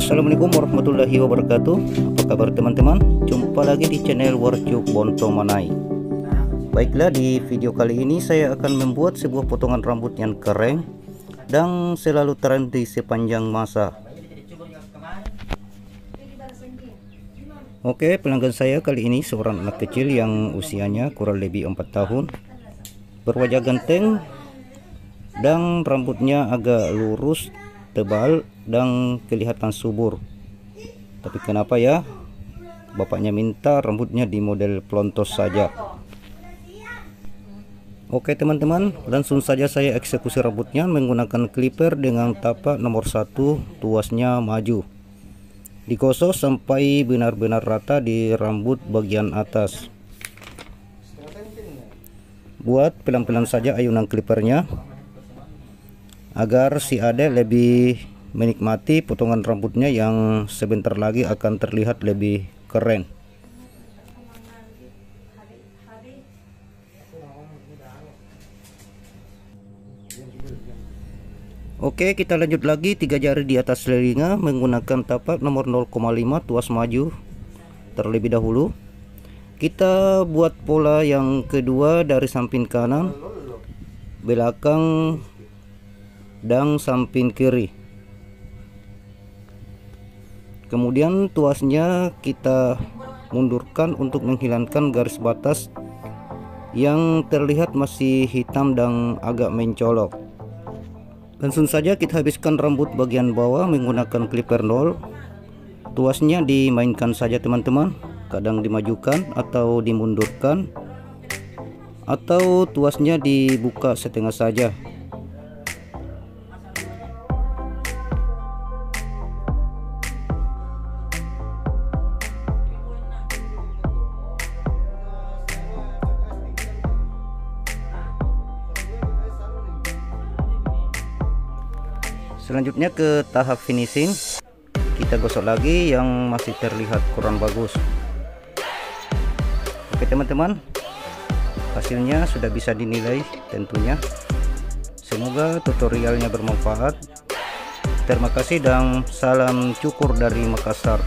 Assalamualaikum warahmatullahi wabarakatuh. Apa kabar teman-teman? Jumpa lagi di channel Warcuk Bonto Manai. Baiklah, di video kali ini saya akan membuat sebuah potongan rambut yang keren dan selalu tren di sepanjang masa. Oke, pelanggan saya kali ini seorang anak kecil yang usianya kurang lebih 4 tahun, berwajah ganteng dan rambutnya agak lurus, tebal dan kelihatan subur. Tapi kenapa ya bapaknya minta rambutnya di model plontos saja? Oke teman-teman, langsung saja saya eksekusi rambutnya menggunakan clipper dengan tapak nomor 1, tuasnya maju. Digosok sampai benar-benar rata di rambut bagian atas. Buat pelan-pelan saja ayunan clippernya agar si Ade lebih menikmati potongan rambutnya yang sebentar lagi akan terlihat lebih keren. Oke, kita lanjut lagi. 3 jari di atas telinga menggunakan tapak nomor 0,5 tuas maju terlebih dahulu. Kita buat pola yang kedua dari samping kanan, belakang dan samping kiri. Kemudian tuasnya kita mundurkan untuk menghilangkan garis batas yang terlihat masih hitam dan agak mencolok. Langsung saja kita habiskan rambut bagian bawah menggunakan clipper 0. Tuasnya dimainkan saja teman-teman, kadang dimajukan atau dimundurkan, atau tuasnya dibuka setengah saja. Selanjutnya ke tahap finishing, kita gosok lagi yang masih terlihat kurang bagus. Oke teman-teman, hasilnya sudah bisa dinilai tentunya. Semoga tutorialnya bermanfaat. Terima kasih dan salam cukur dari Makassar.